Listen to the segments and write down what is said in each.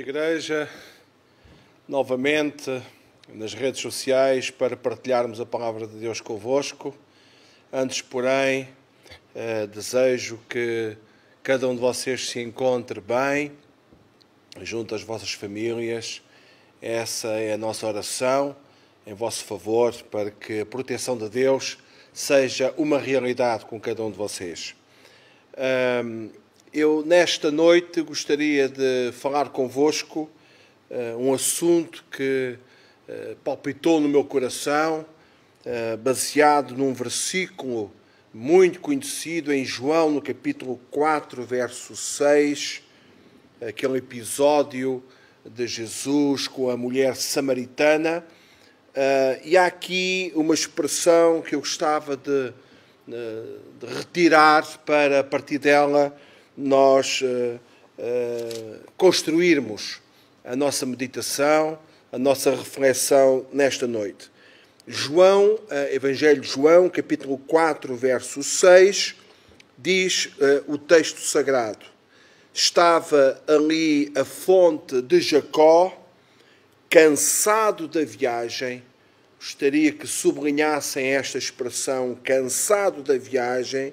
Igreja, novamente nas redes sociais para partilharmos a palavra de Deus convosco. Antes, porém, desejo que cada um de vocês se encontre bem, junto às vossas famílias. Essa é a nossa oração em vosso favor, para que a proteção de Deus seja uma realidade com cada um de vocês. Eu, nesta noite, gostaria de falar convosco um assunto que palpitou no meu coração, baseado num versículo muito conhecido em João, no capítulo 4, verso 6, aquele episódio de Jesus com a mulher samaritana. E há aqui uma expressão que eu gostava de retirar para, a partir dela, nós construirmos a nossa meditação, a nossa reflexão nesta noite. João, Evangelho de João, capítulo 4, verso 6, diz o texto sagrado: estava ali a fonte de Jacó, cansado da viagem. Gostaria que sublinhassem esta expressão, cansado da viagem.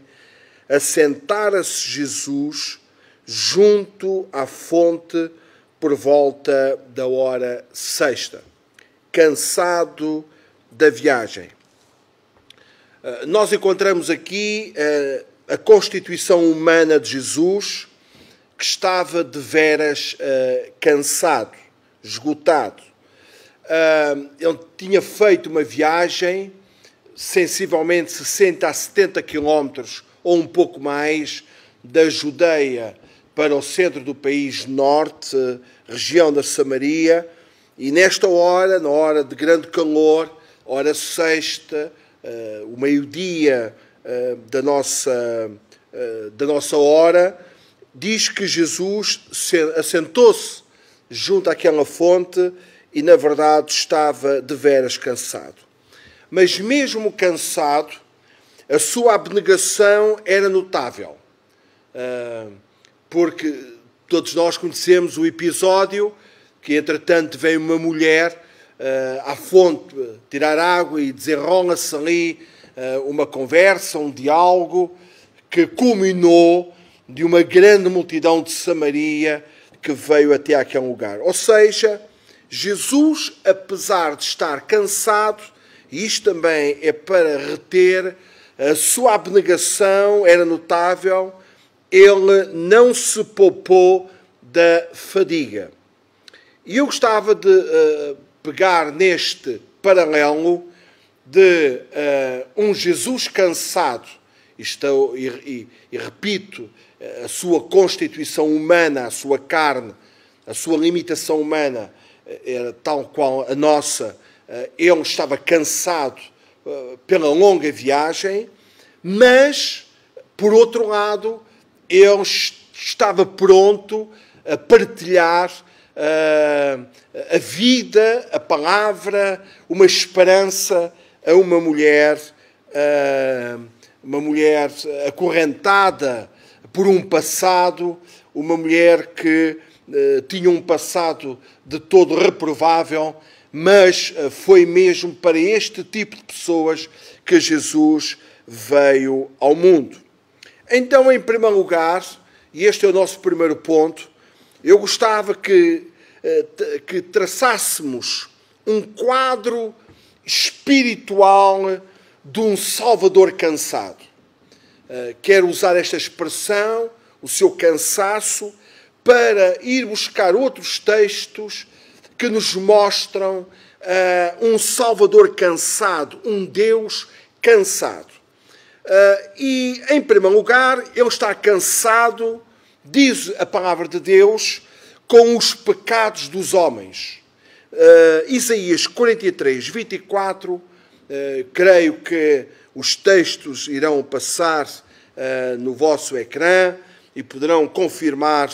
Assentara-se Jesus junto à fonte por volta da hora sexta. Cansado da viagem. Nós encontramos aqui a constituição humana de Jesus, que estava de veras cansado, esgotado. Ele tinha feito uma viagem, sensivelmente 60 a 70 quilómetros, ou um pouco mais, da Judeia para o centro do país norte, região da Samaria, e nesta hora, na hora de grande calor, hora sexta, o meio-dia da nossa hora, diz que Jesus assentou-se junto àquela fonte e, na verdade, estava de veras cansado. Mas mesmo cansado, a sua abnegação era notável, porque todos nós conhecemos o episódio que, entretanto, vem uma mulher à fonte tirar água e desenrola-se ali uma conversa, um diálogo que culminou de uma grande multidão de Samaria que veio até aquele lugar. Ou seja, Jesus, apesar de estar cansado, e isto também é para reter, a sua abnegação era notável, ele não se poupou da fadiga. E eu gostava de pegar neste paralelo de um Jesus cansado, e repito, a sua constituição humana, a sua carne, a sua limitação humana, era tal qual a nossa. Ele estava cansado pela longa viagem, mas, por outro lado, ele estava pronto a partilhar a vida, a palavra, uma esperança a uma mulher acorrentada por um passado, uma mulher que tinha um passado de todo reprovável, mas foi mesmo para este tipo de pessoas que Jesus veio ao mundo. Então, em primeiro lugar, e este é o nosso primeiro ponto, eu gostava que traçássemos um quadro espiritual de um Salvador cansado. Quero usar esta expressão, o seu cansaço, para ir buscar outros textos que nos mostram um Salvador cansado, um Deus cansado. E, em primeiro lugar, ele está cansado, diz a palavra de Deus, com os pecados dos homens. Isaías 43, 24, creio que os textos irão passar no vosso ecrã e poderão confirmar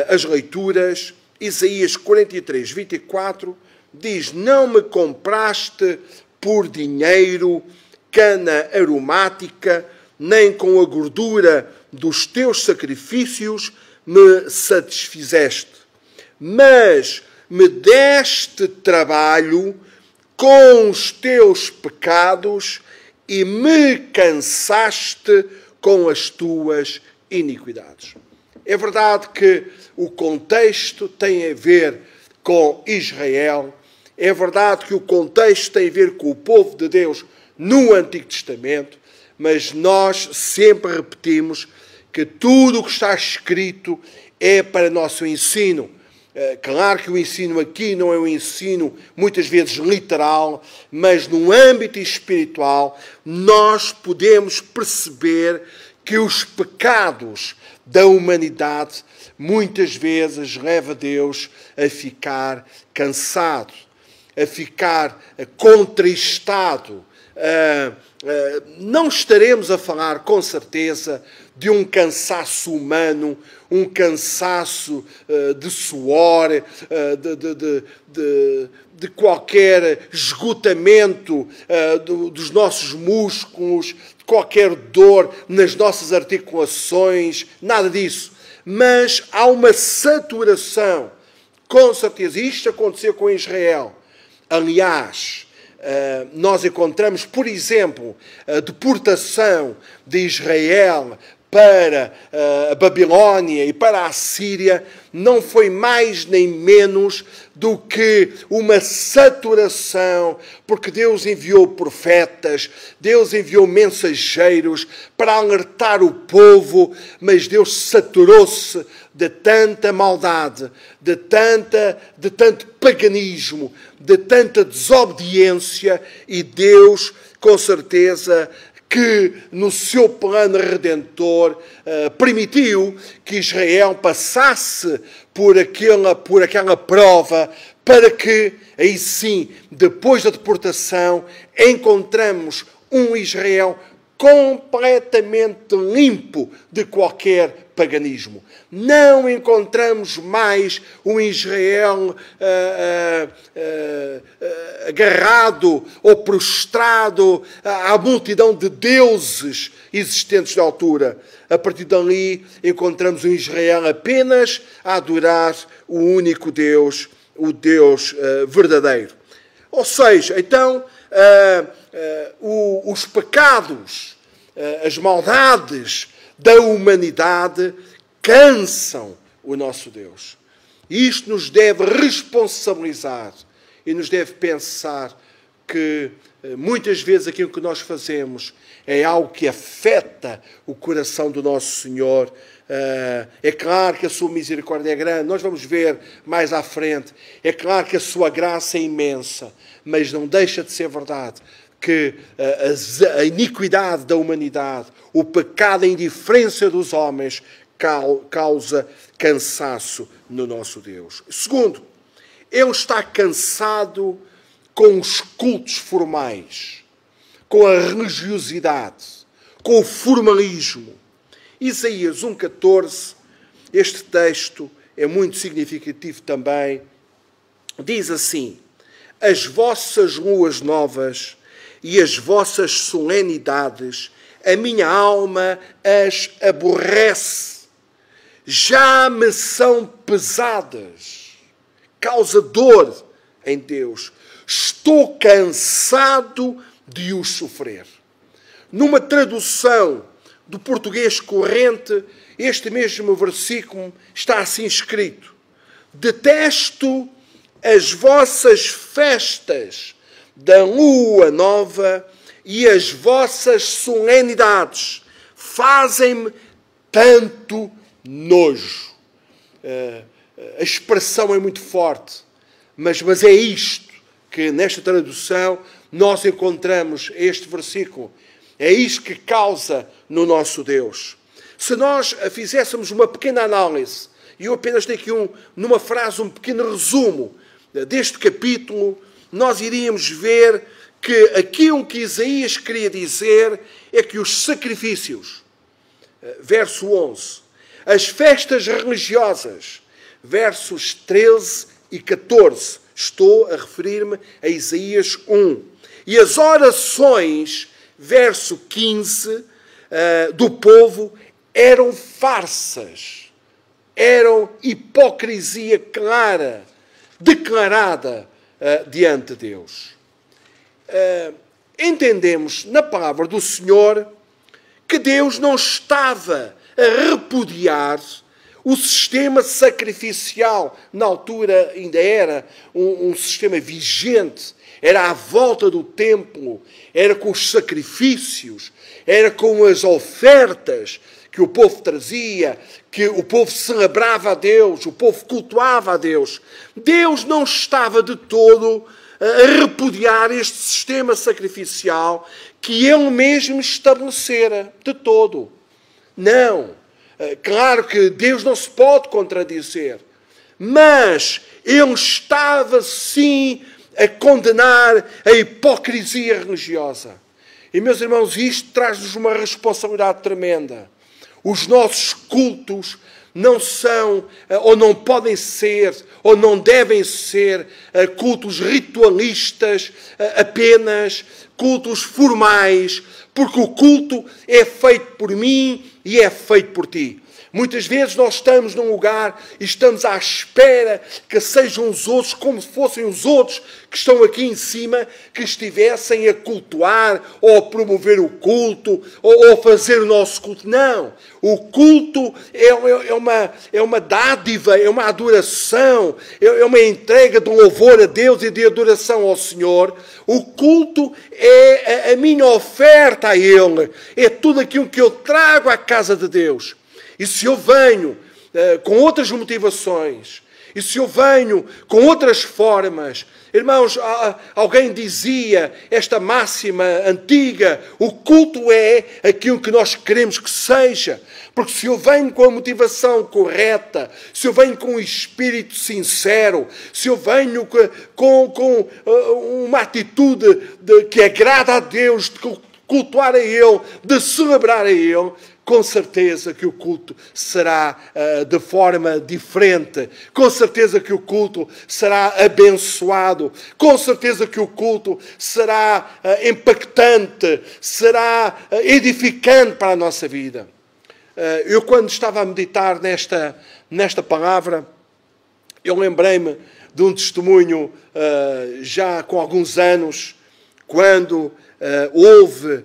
as leituras. Isaías 43, 24 diz: não me compraste por dinheiro cana aromática, nem com a gordura dos teus sacrifícios me satisfizeste. mas me deste trabalho com os teus pecados e me cansaste com as tuas iniquidades. É verdade que o contexto tem a ver com Israel, é verdade que o contexto tem a ver com o povo de Deus no Antigo Testamento, mas nós sempre repetimos que tudo o que está escrito é para nosso ensino. Claro que o ensino aqui não é um ensino muitas vezes literal, mas no âmbito espiritual nós podemos perceber que os pecados da humanidade muitas vezes levam Deus a ficar cansado, a ficar contristado. Não estaremos a falar, com certeza, de um cansaço humano, um cansaço de suor, de qualquer esgotamento dos nossos músculos, de qualquer dor nas nossas articulações, nada disso. Mas há uma saturação, com certeza. Isto aconteceu com Israel. Aliás, nós encontramos, por exemplo, a deportação de Israel para a Babilónia e para a Síria não foi mais nem menos do que uma saturação, porque Deus enviou profetas, Deus enviou mensageiros para alertar o povo, mas Deus saturou-se de tanta maldade, de tanto paganismo, de tanta desobediência, e Deus, com certeza, que no seu plano redentor permitiu que Israel passasse por aquela prova, para que, aí sim, depois da deportação, encontramos um Israel completamente limpo de qualquer paganismo. Não encontramos mais um Israel agarrado ou prostrado à multidão de deuses existentes na altura. A partir dali encontramos um Israel apenas a adorar o único Deus, o Deus verdadeiro. Ou seja, então, os pecados, as maldades da humanidade cansam o nosso Deus. E isto nos deve responsabilizar e nos deve pensar que muitas vezes aquilo que nós fazemos é algo que afeta o coração do nosso Senhor. É claro que a sua misericórdia é grande, nós vamos ver mais à frente. É claro que a sua graça é imensa, mas não deixa de ser verdade que a iniquidade da humanidade, o pecado, a indiferença dos homens, causa cansaço no nosso Deus. Segundo, Ele está cansado com os cultos formais, com a religiosidade, com o formalismo. Isaías 1,14, este texto é muito significativo também, diz assim: as vossas luas novas e as vossas solenidades, a minha alma as aborrece, já me são pesadas, causa dor em Deus, estou cansado de os sofrer. Numa tradução do português corrente, este mesmo versículo está assim escrito: detesto as vossas festas da lua nova e as vossas solenidades, fazem-me tanto nojo. A expressão é muito forte, mas é isto que nesta tradução nós encontramos este versículo. É isto que causa no nosso Deus. Se nós fizéssemos uma pequena análise, e eu apenas tenho aqui numa frase um pequeno resumo deste capítulo, nós iríamos ver que aquilo que Isaías queria dizer é que os sacrifícios, verso 11, as festas religiosas, versos 13 e 14, estou a referir-me a Isaías 1, e as orações, verso 15, do povo, eram farsas eram hipocrisia clara, declarada diante de Deus. Entendemos na palavra do Senhor que Deus não estava a repudiar o sistema sacrificial. Na altura ainda era um sistema vigente, era à volta do templo, era com os sacrifícios, era com as ofertas que o povo trazia, que o povo celebrava a Deus, o povo cultuava a Deus. Deus não estava de todo a repudiar este sistema sacrificial que Ele mesmo estabelecera, de todo. Não. Claro que Deus não se pode contradizer, mas Ele estava, sim, a condenar a hipocrisia religiosa. E, meus irmãos, isto traz-nos uma responsabilidade tremenda. Os nossos cultos não são, ou não podem ser, ou não devem ser cultos ritualistas apenas, cultos formais, porque o culto é feito por mim e é feito por ti. Muitas vezes nós estamos num lugar e estamos à espera que sejam os outros, como se fossem os outros que estão aqui em cima, que estivessem a cultuar ou a promover o culto ou a fazer o nosso culto. Não. O culto é uma dádiva, é uma adoração, é uma entrega de louvor a Deus e de adoração ao Senhor. O culto é a minha oferta a Ele. É tudo aquilo que eu trago à casa de Deus. E se eu venho com outras motivações, e se eu venho com outras formas, irmãos, alguém dizia esta máxima antiga, o culto é aquilo que nós queremos que seja. Porque se eu venho com a motivação correta, se eu venho com um espírito sincero, se eu venho com uma atitude que agrada a Deus, de cultuar a Ele, de celebrar a Ele, com certeza que o culto será de forma diferente. Com certeza que o culto será abençoado. Com certeza que o culto será impactante, será edificante para a nossa vida. Eu, quando estava a meditar nesta palavra, eu lembrei-me de um testemunho já com alguns anos, quando houve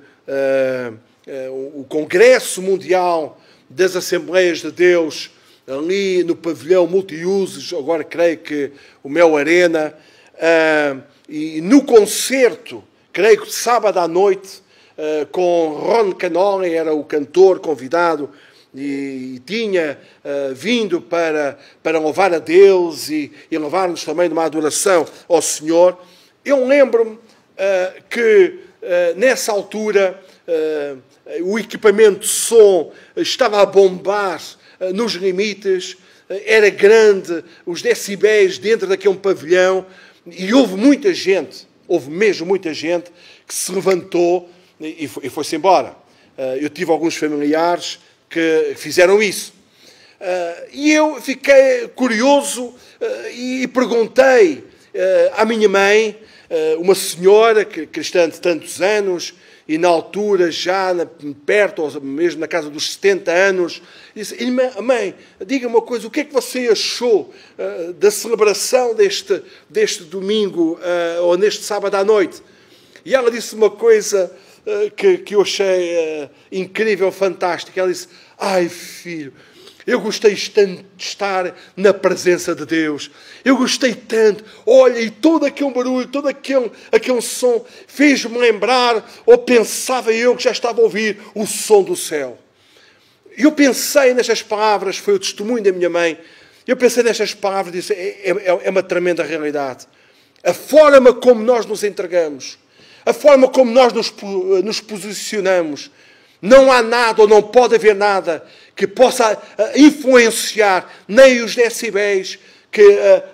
o Congresso Mundial das Assembleias de Deus, ali no pavilhão multiusos, agora creio que o Mel Arena, e no concerto, creio que sábado à noite, com Ron Canole, era o cantor convidado, e tinha vindo para louvar a Deus e levar-nos também numa adoração ao Senhor. Eu lembro-me que nessa altura o equipamento de som estava a bombar nos limites, era grande, os decibéis dentro daquele pavilhão, e houve muita gente, houve mesmo muita gente que se levantou e foi-se embora. Eu tive alguns familiares que fizeram isso. E eu fiquei curioso e perguntei à minha mãe, uma senhora cristã de tantos anos, e na altura já perto, ou mesmo na casa dos 70 anos, disse: mãe, diga-me uma coisa, o que é que você achou da celebração deste domingo, ou neste sábado à noite? E ela disse uma coisa que eu achei incrível, fantástica. Ela disse: ai, filho, eu gostei tanto de estar na presença de Deus. Eu gostei tanto. Olha, e todo aquele barulho, todo aquele som fez-me lembrar, ou pensava eu que já estava a ouvir o som do céu. E eu pensei nestas palavras, foi o testemunho da minha mãe. Eu pensei nestas palavras e disse: é uma tremenda realidade. A forma como nós nos entregamos, a forma como nós nos posicionamos, não há nada, ou não pode haver nada, que possa influenciar nem os decibéis, que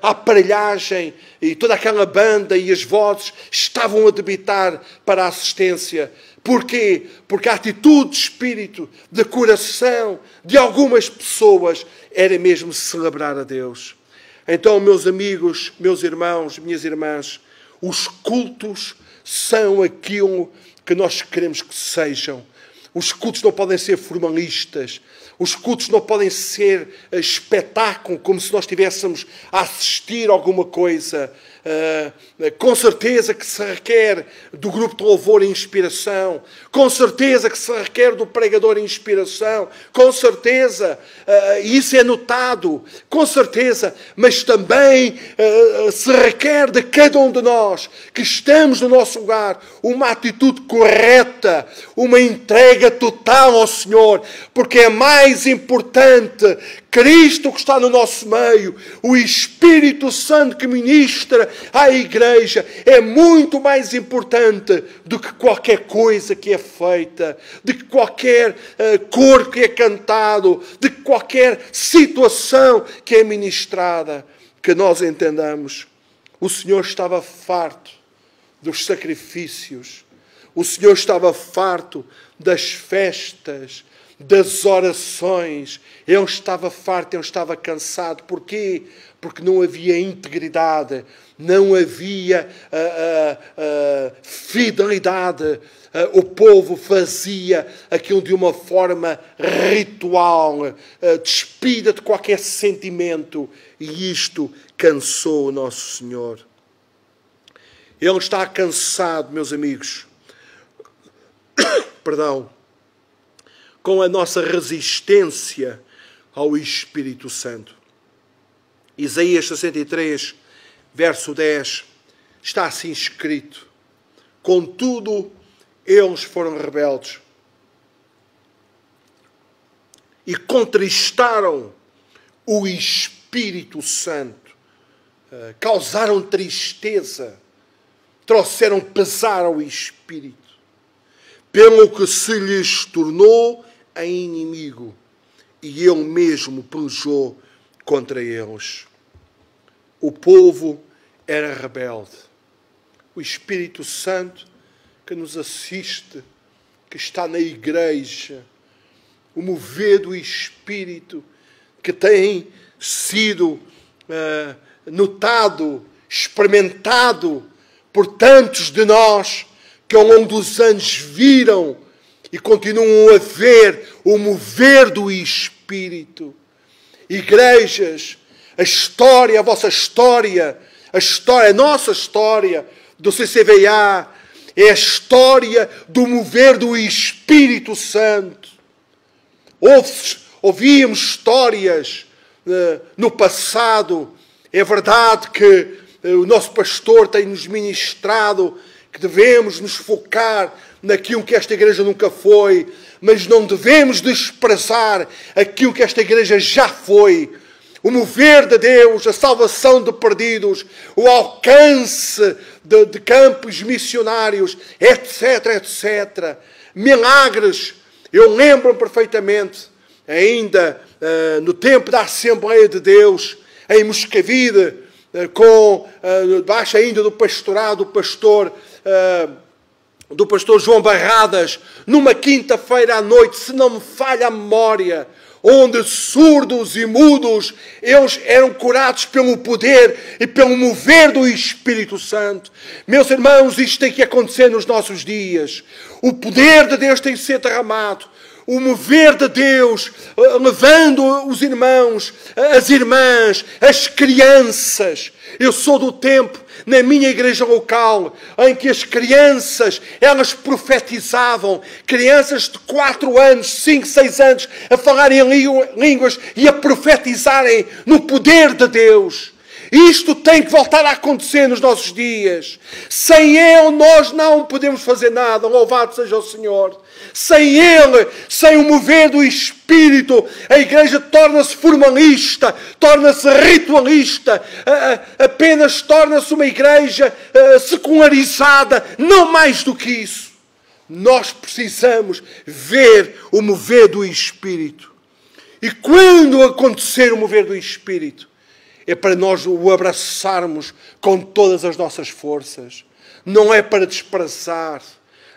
a aparelhagem e toda aquela banda e as vozes estavam a debitar para a assistência. Porquê? Porque a atitude de espírito, de coração de algumas pessoas era mesmo celebrar a Deus. Então, meus amigos, meus irmãos, minhas irmãs, os cultos são aquilo que nós queremos que sejam. Os cultos não podem ser formalistas. Os cultos não podem ser espetáculo, como se nós estivéssemos a assistir a alguma coisa. Com certeza que se requer do grupo de louvor em inspiração. Com certeza que se requer do pregador em inspiração. Com certeza. Isso é notado. Com certeza. Mas também se requer de cada um de nós que estamos no nosso lugar uma atitude correta, uma entrega total ao Senhor, porque é mais importante Cristo que está no nosso meio, o Espírito Santo que ministra à igreja, é muito mais importante do que qualquer coisa que é feita, de que qualquer cor que é cantado, de que qualquer situação que é ministrada. Que nós entendamos, o Senhor estava farto dos sacrifícios, o Senhor estava farto das festas, das orações. Ele estava farto, ele estava cansado. Porquê? Porque não havia integridade, não havia fidelidade. O povo fazia aquilo de uma forma ritual, despida de qualquer sentimento. E isto cansou o nosso Senhor. Ele está cansado, meus amigos, perdão, com a nossa resistência ao Espírito Santo. Isaías 63, verso 10, está assim escrito: contudo, eles foram rebeldes e contristaram o Espírito Santo, causaram tristeza, trouxeram pesar ao Espírito, pelo que se lhes tornou em inimigo, e ele mesmo pelejou contra eles. O povo era rebelde. O Espírito Santo que nos assiste, que está na igreja, o mover do Espírito que tem sido notado, experimentado por tantos de nós que ao longo dos anos viram e continuam a ver o mover do Espírito. Igrejas, a história, a vossa história, a nossa história do CCVA é a história do mover do Espírito Santo. Ouvíamos histórias no passado. É verdade que o nosso pastor tem-nos ministrado que devemos nos focar naquilo que esta igreja nunca foi, mas não devemos desprezar aquilo que esta igreja já foi. O mover de Deus, a salvação de perdidos, o alcance de campos missionários, etc, etc. Milagres. Eu lembro perfeitamente, ainda no tempo da Assembleia de Deus, em Moscavide, debaixo ainda do pastorado do pastor João Barradas, numa quinta-feira à noite, se não me falha a memória, onde surdos e mudos, eles eram curados pelo poder e pelo mover do Espírito Santo. Meus irmãos, isto tem que acontecer nos nossos dias. O poder de Deus tem que ser derramado. O mover de Deus, levando os irmãos, as irmãs, as crianças. Eu sou do tempo, na minha igreja local, em que as crianças, elas profetizavam. Crianças de 4 anos, 5, 6 anos, a falarem línguas e a profetizarem no poder de Deus. Isto tem que voltar a acontecer nos nossos dias. Sem Ele nós não podemos fazer nada. Louvado seja o Senhor. Sem Ele, sem o mover do Espírito, a igreja torna-se formalista, torna-se ritualista, apenas torna-se uma igreja secularizada, não mais do que isso. Nós precisamos ver o mover do Espírito. E quando acontecer o mover do Espírito, é para nós o abraçarmos com todas as nossas forças. Não é para desprezar.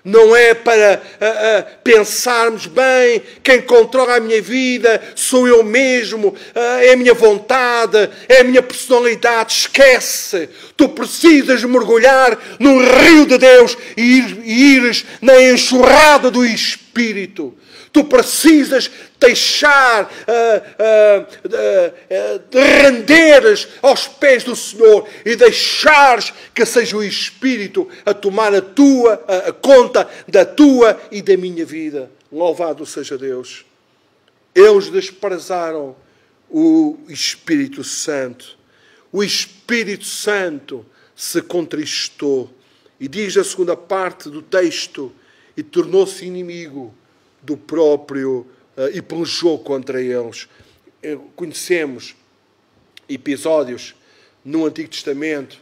Não é para pensarmos, bem, quem controla a minha vida sou eu mesmo, é a minha vontade, é a minha personalidade. Esquece. Tu precisas mergulhar no rio de Deus e ires na enxurrada do Espírito. Espírito. Tu precisas deixar de renderes aos pés do Senhor e deixares que seja o Espírito a tomar a conta da tua e da minha vida. Louvado seja Deus. Eles desprezaram o Espírito Santo. O Espírito Santo se contristou. E diz a segunda parte do texto, e tornou-se inimigo do próprio, e pelejou contra eles. Conhecemos episódios no Antigo Testamento,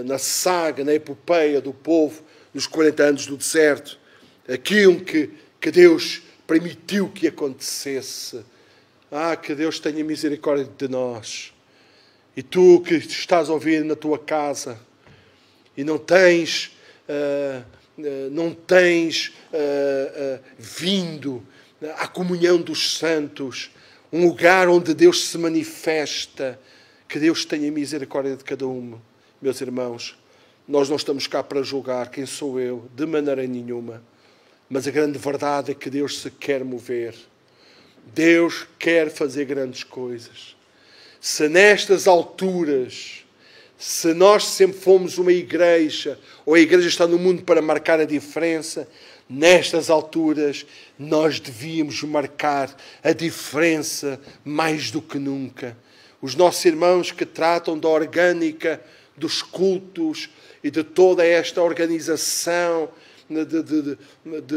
na saga, na epopeia do povo, nos 40 anos do deserto, aquilo que Deus permitiu que acontecesse. Que Deus tenha misericórdia de nós. E tu que estás a ouvir na tua casa e não tens vindo à comunhão dos santos, um lugar onde Deus se manifesta, que Deus tenha misericórdia de cada um. Meus irmãos, nós não estamos cá para julgar quem sou eu, de maneira nenhuma. Mas a grande verdade é que Deus se quer mover. Deus quer fazer grandes coisas. Se nestas alturas, se nós sempre fomos uma igreja, ou a igreja está no mundo para marcar a diferença, nestas alturas nós devíamos marcar a diferença mais do que nunca. Os nossos irmãos que tratam da orgânica dos cultos e de toda esta organização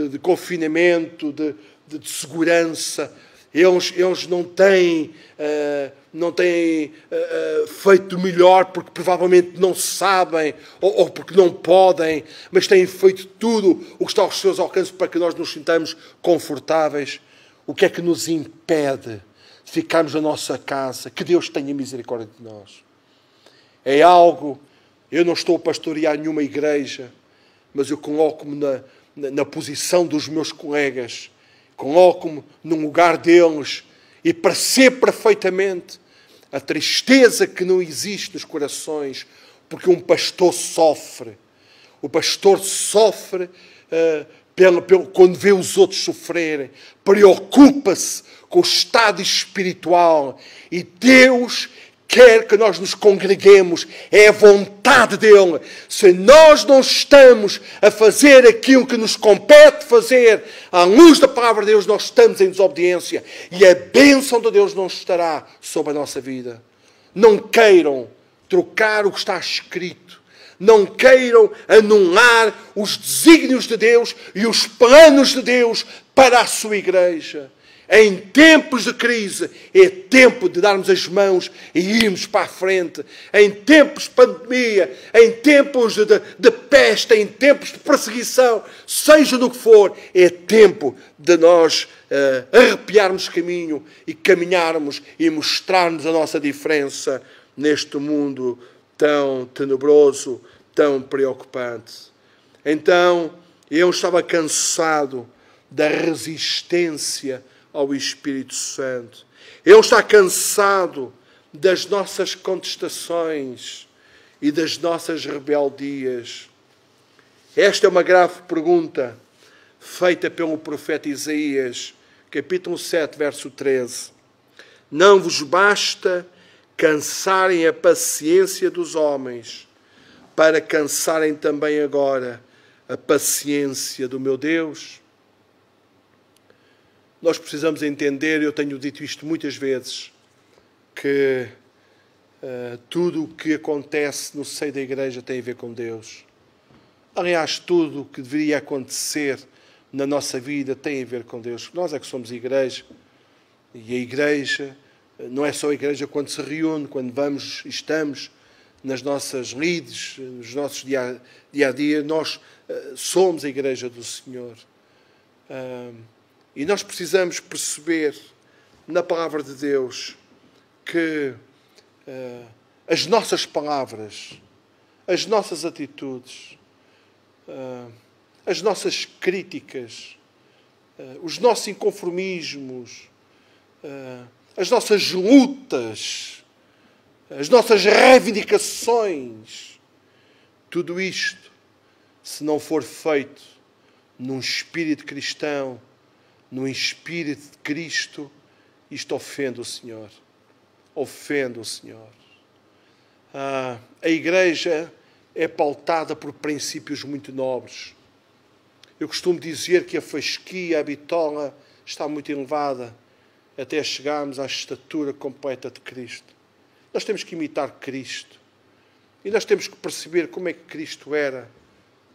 de confinamento, de segurança, eles não têm feito melhor porque provavelmente não sabem ou porque não podem, mas têm feito tudo o que está aos seus alcances para que nós nos sintamos confortáveis. O que é que nos impede de ficarmos na nossa casa? Que Deus tenha misericórdia de nós. É algo, eu não estou a pastorear nenhuma igreja, mas eu coloco-me na posição dos meus colegas, coloco-me no lugar deles e percebo perfeitamente a tristeza que não existe nos corações, porque um pastor sofre. O pastor sofre quando vê os outros sofrerem, preocupa-se com o estado espiritual e Deus quer que nós nos congreguemos, é a vontade dele. Se nós não estamos a fazer aquilo que nos compete fazer, à luz da palavra de Deus, nós estamos em desobediência e a bênção de Deus não estará sobre a nossa vida. Não queiram trocar o que está escrito. Não queiram anular os desígnios de Deus e os planos de Deus para a sua igreja. Em tempos de crise, é tempo de darmos as mãos e irmos para a frente. Em tempos de pandemia, em tempos de peste, em tempos de perseguição, seja no que for, é tempo de nós arrepiarmos caminho e caminharmos e mostrarmos a nossa diferença neste mundo tão tenebroso, tão preocupante. Então, eu estava cansado da resistência ao Espírito Santo. Ele está cansado das nossas contestações e das nossas rebeldias. Esta é uma grave pergunta feita pelo profeta Isaías, capítulo 7, verso 13. Não vos basta cansarem a paciência dos homens, para cansarem também agora a paciência do meu Deus? Nós precisamos entender, eu tenho dito isto muitas vezes, que tudo o que acontece no seio da igreja tem a ver com Deus. Aliás, tudo o que deveria acontecer na nossa vida tem a ver com Deus. Nós é que somos igreja. E a igreja não é só a igreja quando se reúne, quando vamos e estamos nas nossas lides, nos nossos dia a dia. Nós somos a igreja do Senhor. E nós precisamos perceber na palavra de Deus que as nossas palavras, as nossas atitudes, as nossas críticas, os nossos inconformismos, as nossas lutas, as nossas reivindicações, tudo isto, se não for feito num espírito cristão, num espírito de Cristo, isto ofende o Senhor. Ofende o Senhor. A Igreja é pautada por princípios muito nobres. Eu costumo dizer que a fasquia, a bitola, está muito elevada até chegarmos à estatura completa de Cristo. Nós temos que imitar Cristo. E nós temos que perceber como é que Cristo era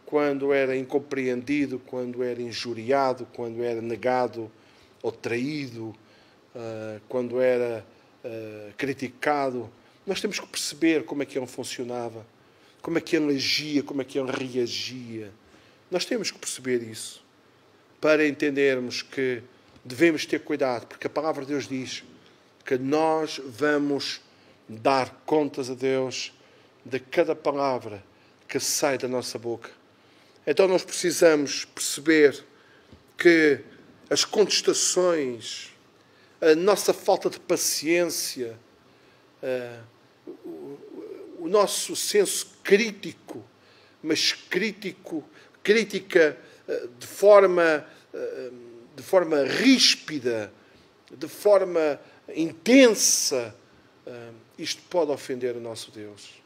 quando era incompreendido, quando era injuriado, quando era negado ou traído, quando era criticado. Nós temos que perceber como é que ele funcionava, como é que ele agia, como é que ele reagia. Nós temos que perceber isso para entendermos que devemos ter cuidado, porque a palavra de Deus diz que nós vamos dar contas a Deus de cada palavra que sai da nossa boca. Então nós precisamos perceber que as contestações, a nossa falta de paciência, o nosso senso crítico, mas crítica de forma ríspida, de forma intensa, isto pode ofender o nosso Deus.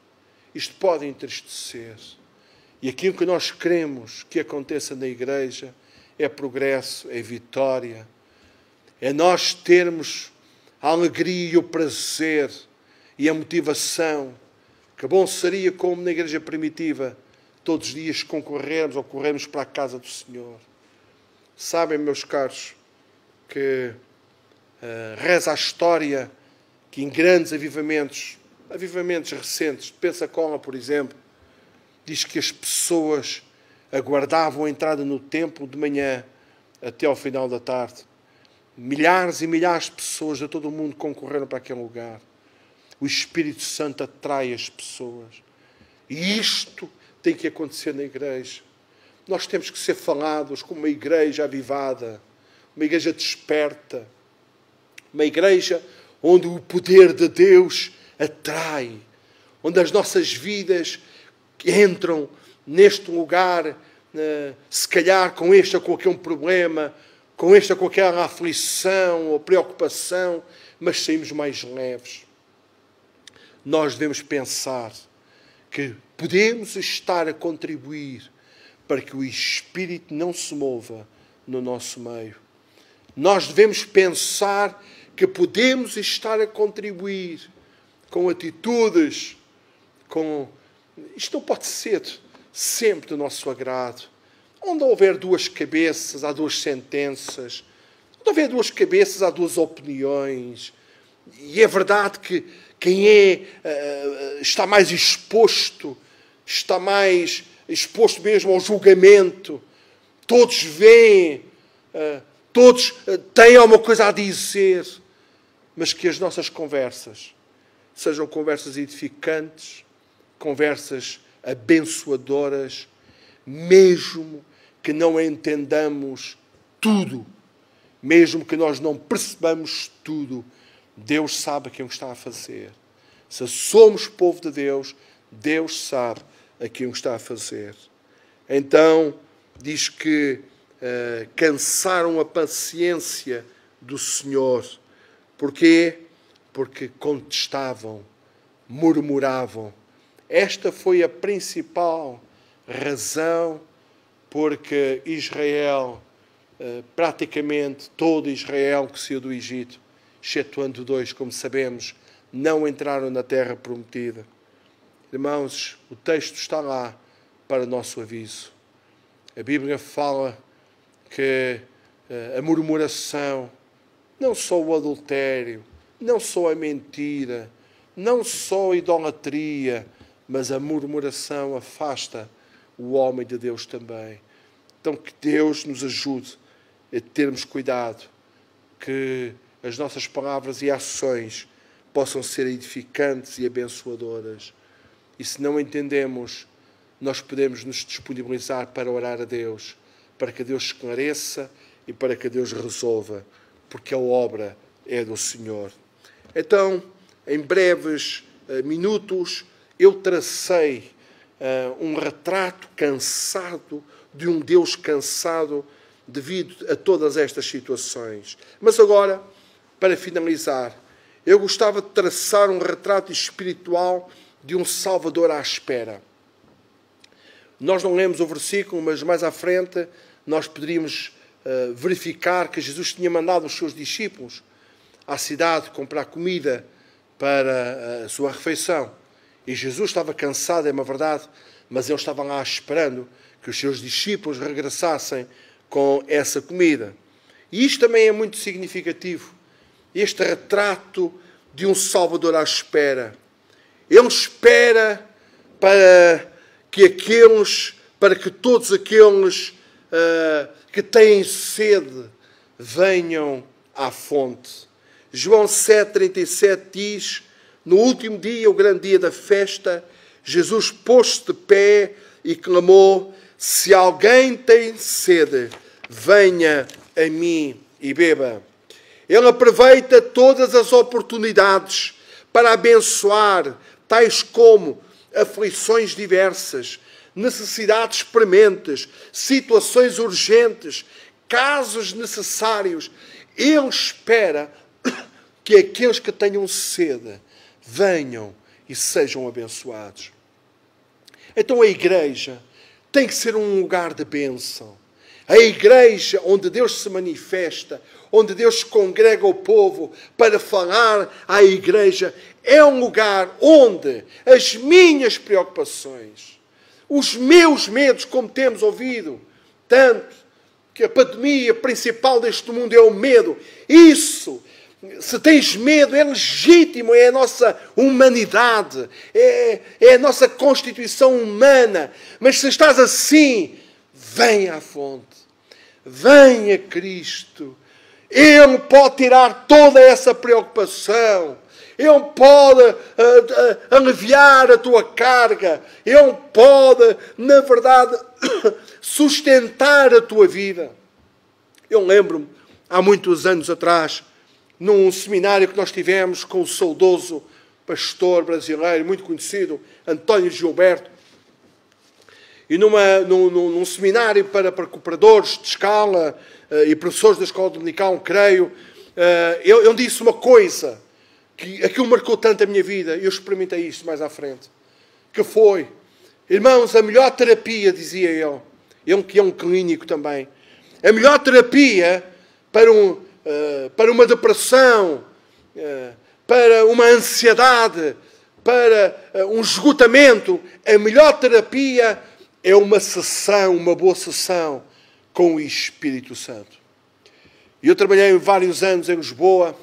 Isto pode entristecer. E aquilo que nós queremos que aconteça na Igreja é progresso, é vitória. É nós termos a alegria e o prazer e a motivação. Que bom seria, como na Igreja primitiva, todos os dias concorrermos ou corrermos para a casa do Senhor. Sabem, meus caros, que reza a história que em grandes avivamentos recentes, de Pensacola, por exemplo, diz que as pessoas aguardavam a entrada no templo de manhã até ao final da tarde. Milhares e milhares de pessoas de todo o mundo concorreram para aquele lugar. O Espírito Santo atrai as pessoas. E isto tem que acontecer na Igreja. Nós temos que ser falados como uma Igreja avivada, uma Igreja desperta, uma Igreja onde o poder de Deus atrai, onde as nossas vidas entram neste lugar, se calhar com este ou com aquele problema, com esta ou com aquela aflição ou preocupação, mas saímos mais leves. Nós devemos pensar que podemos estar a contribuir para que o Espírito não se mova no nosso meio. Nós devemos pensar que podemos estar a contribuir com atitudes, isto não pode ser sempre do nosso agrado. Onde houver duas cabeças, há duas sentenças. Onde houver duas cabeças, há duas opiniões. E é verdade que quem está mais exposto mesmo ao julgamento. Todos veem, todos têm alguma coisa a dizer, mas que as nossas conversas sejam conversas edificantes, conversas abençoadoras, mesmo que não entendamos tudo, mesmo que nós não percebamos tudo, Deus sabe aquilo que está a fazer. Se somos povo de Deus, Deus sabe aquilo que está a fazer. Então, diz que cansaram a paciência do Senhor. Porquê? Porque contestavam, murmuravam. Esta foi a principal razão porque Israel, praticamente todo Israel que saiu do Egito, excetuando 2, como sabemos, não entraram na terra prometida. Irmãos, o texto está lá para nosso aviso. A Bíblia fala que a murmuração, não só o adultério, não só a mentira, não só a idolatria, mas a murmuração afasta o homem de Deus também. Então que Deus nos ajude a termos cuidado, que as nossas palavras e ações possam ser edificantes e abençoadoras. E se não entendemos, nós podemos nos disponibilizar para orar a Deus, para que Deus esclareça e para que Deus resolva, porque a obra é do Senhor. Então, em breves minutos, eu tracei um retrato cansado de um Deus cansado devido a todas estas situações. Mas agora, para finalizar, eu gostava de traçar um retrato espiritual de um Salvador à espera. Nós não lemos o versículo, mas mais à frente nós poderíamos verificar que Jesus tinha mandado os seus discípulos à cidade comprar comida para a sua refeição. E Jesus estava cansado, é uma verdade, mas ele estava lá esperando que os seus discípulos regressassem com essa comida. E isto também é muito significativo. Este retrato de um Salvador à espera. Ele espera para que todos aqueles que têm sede venham à fonte. João 7,37 diz: no último dia, o grande dia da festa, Jesus pôs-se de pé e clamou: se alguém tem sede, venha a mim e beba. Ele aproveita todas as oportunidades para abençoar, tais como aflições diversas, necessidades prementes, situações urgentes, casos necessários. Ele espera que aqueles que tenham sede venham e sejam abençoados. Então a igreja tem que ser um lugar de bênção. A igreja onde Deus se manifesta, onde Deus congrega o povo para falar à igreja, é um lugar onde as minhas preocupações, os meus medos, como temos ouvido tanto, que a pandemia principal deste mundo é o medo. Isso, se tens medo, é legítimo, é a nossa humanidade, é a nossa constituição humana. Mas se estás assim, vem à fonte, vem a Cristo. Ele pode tirar toda essa preocupação. Ele pode aliviar a tua carga. Ele pode, na verdade, sustentar a tua vida. Eu lembro-me, há muitos anos atrás, num seminário que nós tivemos com o saudoso pastor brasileiro, muito conhecido, António Gilberto, e num seminário para cooperadores de escala e professores da escola dominical, creio, ele disse uma coisa que aquilo marcou tanto a minha vida, e eu experimentei isto mais à frente, que foi: irmãos, a melhor terapia, dizia ele que é um clínico também, a melhor terapia para uma depressão, para uma ansiedade, para um esgotamento, a melhor terapia é uma sessão, uma boa sessão com o Espírito Santo. Eu trabalhei vários anos em Lisboa,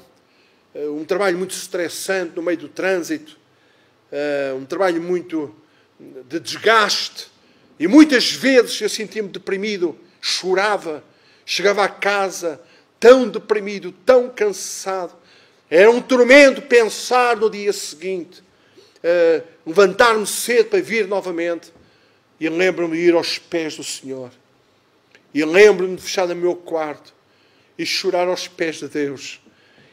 um trabalho muito estressante no meio do trânsito, um trabalho muito de desgaste, e muitas vezes eu sentia-me deprimido, chorava, chegava a casa tão deprimido, tão cansado. Era um tormento pensar no dia seguinte, levantar-me cedo para vir novamente. E lembro-me de ir aos pés do Senhor. E lembro-me de fechar no meu quarto e chorar aos pés de Deus.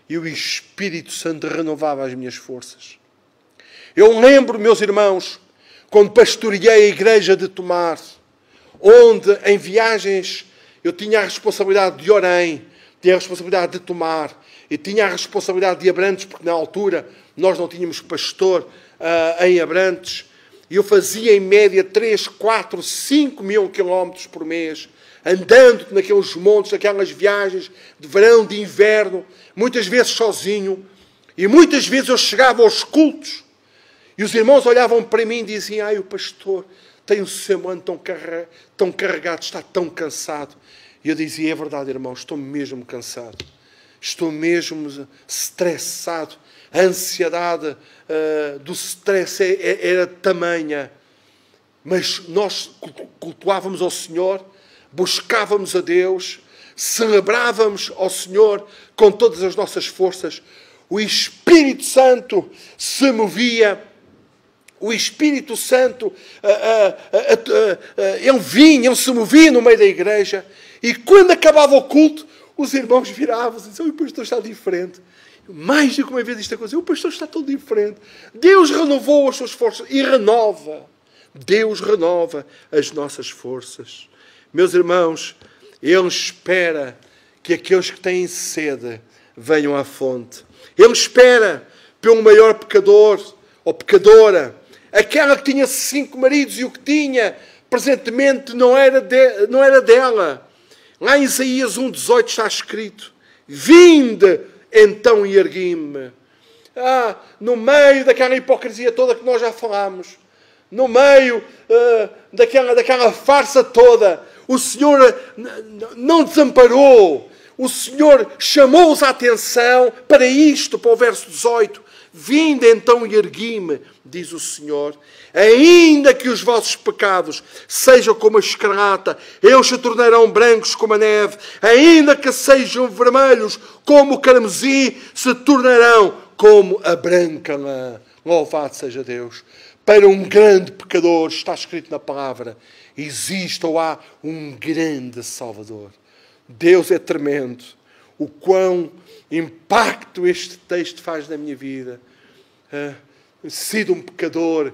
E o Espírito Santo renovava as minhas forças. Eu lembro, meus irmãos, quando pastoreei a igreja de Tomar, onde em viagens eu tinha a responsabilidade de Orém, tinha a responsabilidade de Tomar, e tinha a responsabilidade de Abrantes, porque na altura nós não tínhamos pastor em Abrantes. E eu fazia em média 3, 4, 5 mil quilómetros por mês, andando naqueles montes, naquelas viagens de verão, de inverno, muitas vezes sozinho. E muitas vezes eu chegava aos cultos e os irmãos olhavam para mim e diziam: ai, o pastor tem um semblante tão carregado, está tão cansado. E eu dizia: é verdade, irmão, estou mesmo cansado. Estou mesmo estressado. A ansiedade do stress era tamanha. Mas nós cultuávamos ao Senhor, buscávamos a Deus, celebrávamos ao Senhor com todas as nossas forças. O Espírito Santo se movia. O Espírito Santo, ele vinha, ele se movia no meio da igreja. E quando acabava o culto, os irmãos viravam e diziam: o pastor está diferente. Mais do que uma vez isto aconteceu, o pastor está todo diferente. Deus renovou as suas forças e renova. Deus renova as nossas forças. Meus irmãos, Ele espera que aqueles que têm sede venham à fonte. Ele espera pelo maior pecador ou pecadora. Aquela que tinha 5 maridos e o que tinha presentemente não era dela. Lá em Isaías 1,18 está escrito: vinde então e ergui-me. No meio daquela hipocrisia toda que nós já falámos, no meio daquela farsa toda, o Senhor não desamparou. O Senhor chamou-os a atenção para isto, para o verso 18. Vinde então e ergui-me, diz o Senhor. Ainda que os vossos pecados sejam como a escarlata, eles se tornarão brancos como a neve. Ainda que sejam vermelhos como o carmesim, se tornarão como a branca lã. Louvado seja Deus. Para um grande pecador, está escrito na palavra, existe ou há um grande Salvador. Deus é tremendo. O quão impacto este texto faz na minha vida. Sido um pecador,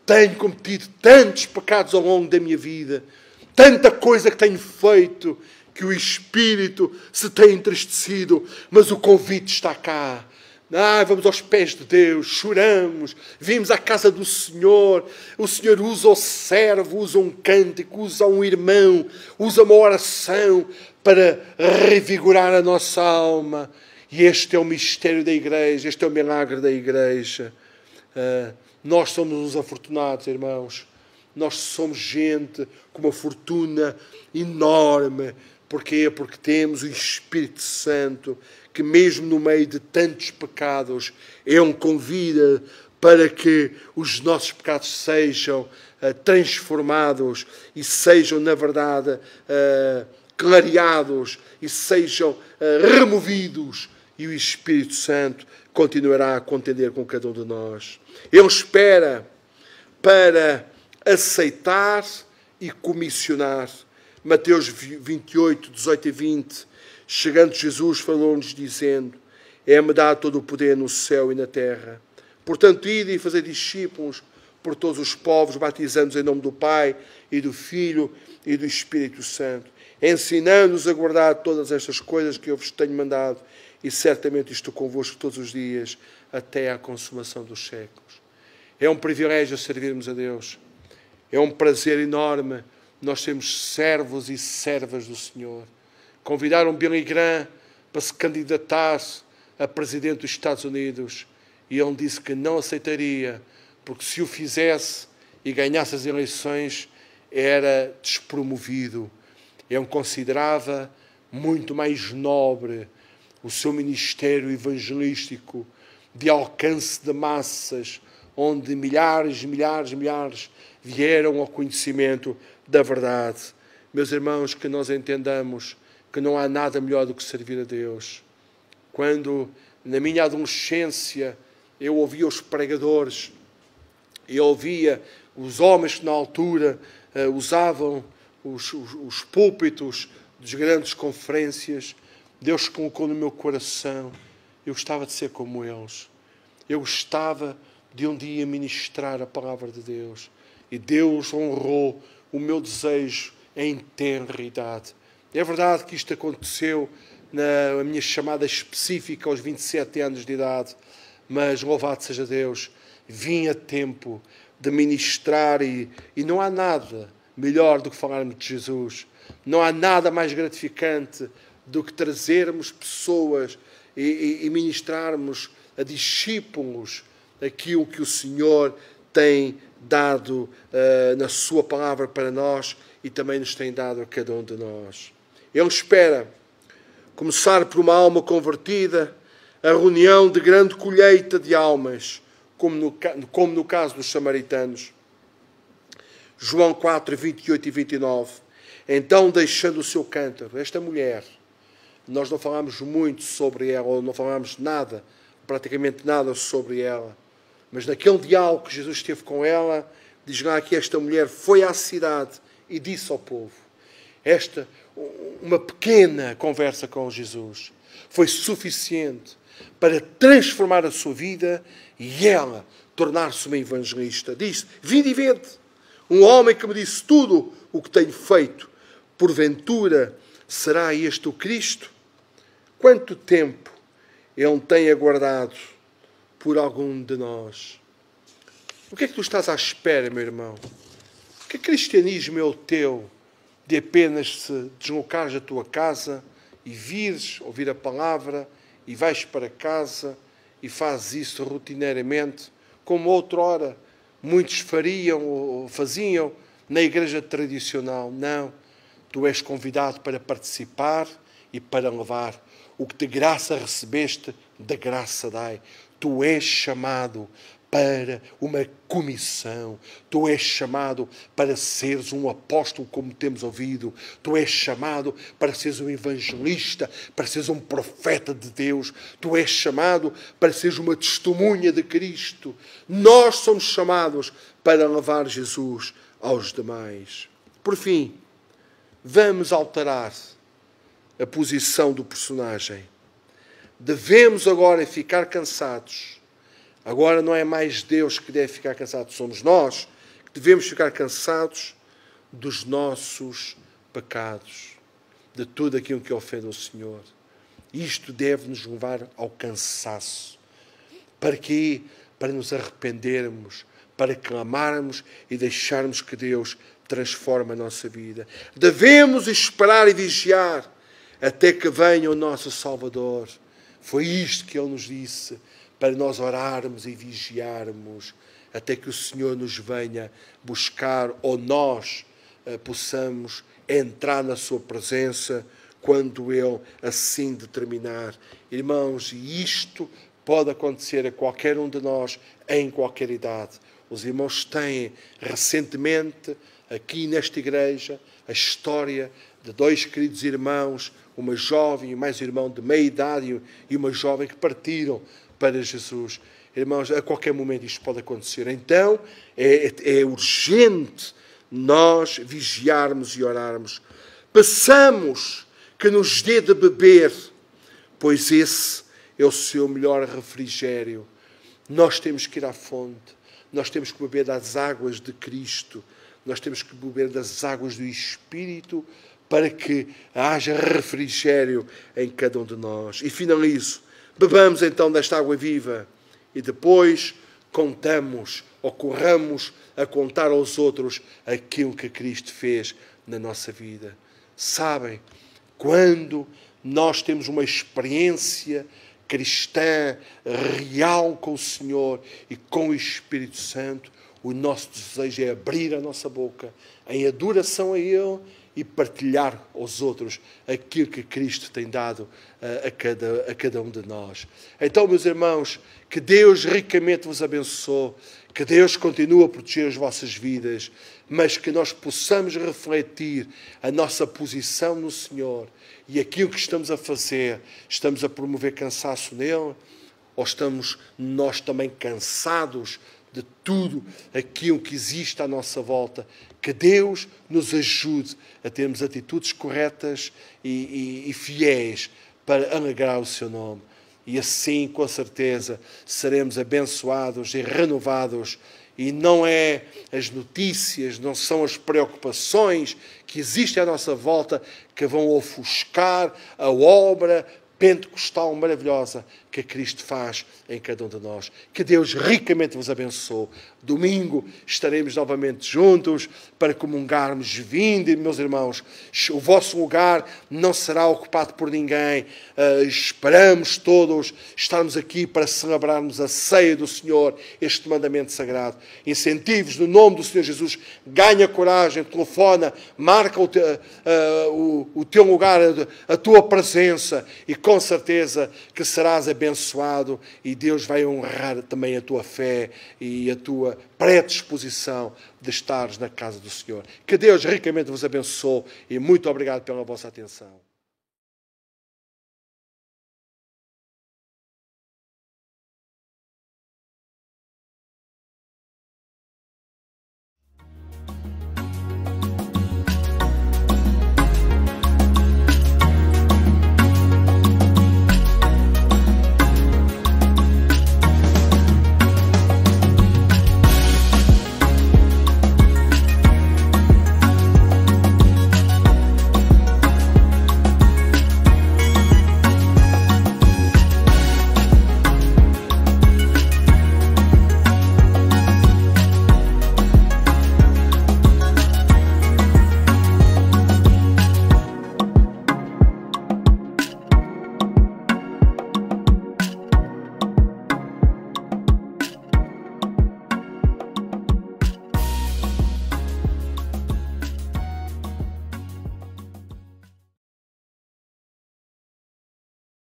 tenho cometido tantos pecados ao longo da minha vida, tanta coisa que tenho feito, que o Espírito se tem entristecido, mas o convite está cá. Vamos aos pés de Deus, choramos, vimos à casa do Senhor. O Senhor usa o servo, usa um cântico, usa um irmão, usa uma oração para revigorar a nossa alma. E este é o mistério da igreja, este é o milagre da igreja. Nós somos os afortunados, irmãos. Nós somos gente com uma fortuna enorme. Porquê? Porque temos o Espírito Santo, que mesmo no meio de tantos pecados, Ele convida para que os nossos pecados sejam transformados e sejam, na verdade, clareados e sejam removidos. E o Espírito Santo continuará a contender com cada um de nós. Ele espera para aceitar e comissionar. Mateus 28, 18 e 20. Chegando Jesus, falou-nos dizendo: é-me dado todo o poder no céu e na terra. Portanto, ide e fazei discípulos por todos os povos, batizando-os em nome do Pai e do Filho e do Espírito Santo, ensinando-os a guardar todas estas coisas que eu vos tenho mandado, e certamente estou convosco todos os dias, até à consumação dos séculos. É um privilégio servirmos a Deus. É um prazer enorme nós sermos servos e servas do Senhor. Convidaram Billy Graham para se candidatar a presidente dos Estados Unidos e ele disse que não aceitaria, porque se o fizesse e ganhasse as eleições, era despromovido. Ele considerava muito mais nobre o seu ministério evangelístico de alcance de massas, onde milhares vieram ao conhecimento da verdade. Meus irmãos, que nós entendamos que não há nada melhor do que servir a Deus. Quando, na minha adolescência, eu ouvia os pregadores, eu ouvia os homens que na altura usavam os púlpitos das grandes conferências, Deus colocou no meu coração, eu gostava de ser como eles. Eu gostava de um dia ministrar a palavra de Deus. E Deus honrou o meu desejo em tenra idade. É verdade que isto aconteceu na minha chamada específica aos 27 anos de idade, mas louvado seja Deus, vim a tempo de ministrar e não há nada melhor do que falarmos de Jesus. Não há nada mais gratificante do que trazermos pessoas e ministrarmos a discípulos aquilo que o Senhor tem dado na sua palavra para nós e também nos tem dado a cada um de nós. Ele espera começar por uma alma convertida, a reunião de grande colheita de almas, como no caso dos samaritanos. João 4, 28 e 29. Então, deixando o seu cântaro, esta mulher, nós não falámos muito sobre ela, ou não falámos nada, praticamente nada sobre ela, mas naquele diálogo que Jesus teve com ela, diz lá que esta mulher foi à cidade e disse ao povo. Uma pequena conversa com Jesus foi suficiente para transformar a sua vida e ela tornar-se uma evangelista. Disse: vinde e vede. Um homem que me disse tudo o o que tenho feito. Porventura, será este o Cristo? Quanto tempo Ele tem aguardado por algum de nós? O que é que tu estás à espera, meu irmão? Que cristianismo é o teu de apenas se deslocares da tua casa e vires ouvir a palavra e vais para casa e fazes isso rotineiramente, como outrora muitos fariam ou faziam na igreja tradicional? Não. Tu és convidado para participar e para levar. O que de graça recebeste, de graça dai. Tu és chamado para uma comissão. Tu és chamado para seres um apóstolo, como temos ouvido. Tu és chamado para seres um evangelista, para seres um profeta de Deus. Tu és chamado para seres uma testemunha de Cristo. Nós somos chamados para levar Jesus aos demais. Por fim, vamos alterar a posição do personagem. Devemos agora ficar cansados. Agora não é mais Deus que deve ficar cansado, somos nós que devemos ficar cansados dos nossos pecados, de tudo aquilo que ofende ao Senhor. Isto deve nos levar ao cansaço. Para quê? Para nos arrependermos, para clamarmos e deixarmos que Deus transforme a nossa vida. Devemos esperar e vigiar até que venha o nosso Salvador. Foi isto que Ele nos disse, para nós orarmos e vigiarmos até que o Senhor nos venha buscar ou nós possamos entrar na sua presença quando Ele assim determinar. Irmãos, e isto pode acontecer a qualquer um de nós em qualquer idade. Os irmãos têm recentemente aqui nesta igreja a história de dois queridos irmãos, uma jovem e mais um irmão de meia idade e uma jovem que partiram para Jesus. Irmãos, a qualquer momento isto pode acontecer. Então, é urgente nós vigiarmos e orarmos. Peçamos que nos dê de beber, pois esse é o seu melhor refrigério. Nós temos que ir à fonte. Nós temos que beber das águas de Cristo. Nós temos que beber das águas do Espírito para que haja refrigério em cada um de nós. E finalizo. Bebamos então desta água viva e depois contamos ou corramos a contar aos outros aquilo que Cristo fez na nossa vida. Sabem, quando nós temos uma experiência cristã real com o Senhor e com o Espírito Santo, o nosso desejo é abrir a nossa boca em adoração a Ele e partilhar aos outros aquilo que Cristo tem dado a cada um de nós. Então, meus irmãos, que Deus ricamente vos abençoe, que Deus continue a proteger as vossas vidas, mas que nós possamos refletir a nossa posição no Senhor e aquilo que estamos a fazer. Estamos a promover cansaço nele ou estamos nós também cansados de tudo aquilo que existe à nossa volta? Que Deus nos ajude a termos atitudes corretas e fiéis para alegrar o seu nome. E assim, com certeza, seremos abençoados e renovados. E não é as notícias, não são as preocupações que existem à nossa volta que vão ofuscar a obra pentecostal maravilhosa que Cristo faz em cada um de nós. Que Deus ricamente vos abençoe. Domingo estaremos novamente juntos para comungarmos. Vinde, meus irmãos, o vosso lugar não será ocupado por ninguém. Esperamos todos estarmos aqui para celebrarmos a ceia do Senhor, este mandamento sagrado. Incentivos no nome do Senhor Jesus. Ganha coragem, telefona, marca o teu lugar, a tua presença e com certeza que serás abençoado e Deus vai honrar também a tua fé e a tua predisposição de estares na casa do Senhor. Que Deus ricamente vos abençoe e muito obrigado pela vossa atenção.